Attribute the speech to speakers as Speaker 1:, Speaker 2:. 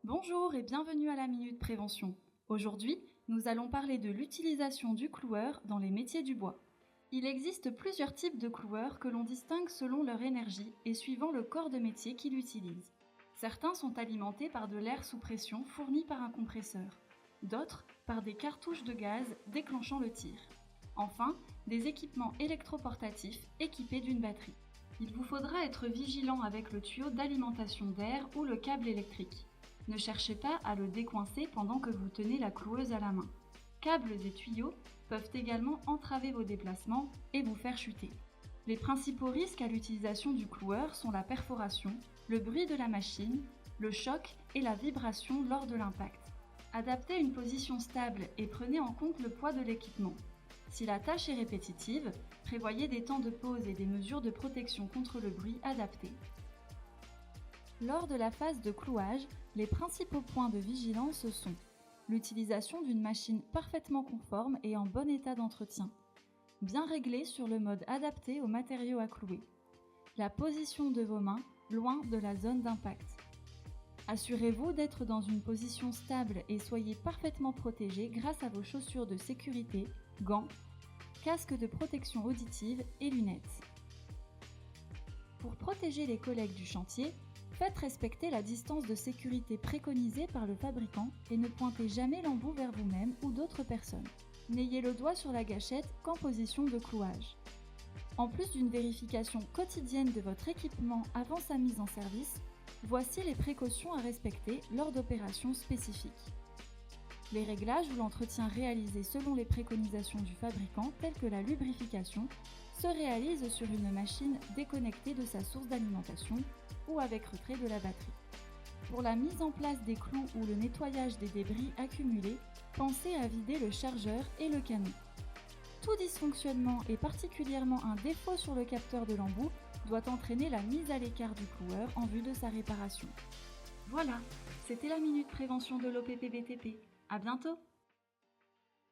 Speaker 1: Bonjour et bienvenue à la Minute Prévention. Aujourd'hui, nous allons parler de l'utilisation du cloueur dans les métiers du bois. Il existe plusieurs types de cloueurs que l'on distingue selon leur énergie et suivant le corps de métier qu'ils utilisent. Certains sont alimentés par de l'air sous pression fourni par un compresseur, d'autres par des cartouches de gaz déclenchant le tir. Enfin, des équipements électroportatifs équipés d'une batterie. Il vous faudra être vigilant avec le tuyau d'alimentation d'air ou le câble électrique. Ne cherchez pas à le décoincer pendant que vous tenez la cloueuse à la main. Câbles et tuyaux peuvent également entraver vos déplacements et vous faire chuter. Les principaux risques à l'utilisation du cloueur sont la perforation, le bruit de la machine, le choc et la vibration lors de l'impact. Adaptez une position stable et prenez en compte le poids de l'équipement. Si la tâche est répétitive, prévoyez des temps de pause et des mesures de protection contre le bruit adaptées. Lors de la phase de clouage, les principaux points de vigilance sont l'utilisation d'une machine parfaitement conforme et en bon état d'entretien, bien réglée sur le mode adapté aux matériaux à clouer, la position de vos mains loin de la zone d'impact. Assurez-vous d'être dans une position stable et soyez parfaitement protégé grâce à vos chaussures de sécurité, gants, casque de protection auditive et lunettes. Pour protéger les collègues du chantier, faites respecter la distance de sécurité préconisée par le fabricant et ne pointez jamais l'embout vers vous-même ou d'autres personnes. N'ayez le doigt sur la gâchette qu'en position de clouage. En plus d'une vérification quotidienne de votre équipement avant sa mise en service, voici les précautions à respecter lors d'opérations spécifiques. Les réglages ou l'entretien réalisé selon les préconisations du fabricant, telles que la lubrification, se réalisent sur une machine déconnectée de sa source d'alimentation ou avec retrait de la batterie. Pour la mise en place des clous ou le nettoyage des débris accumulés, pensez à vider le chargeur et le canon. Tout dysfonctionnement et particulièrement un défaut sur le capteur de l'embout doit entraîner la mise à l'écart du cloueur en vue de sa réparation. Voilà, c'était la Minute Prévention de l'OPPBTP. À bientôt!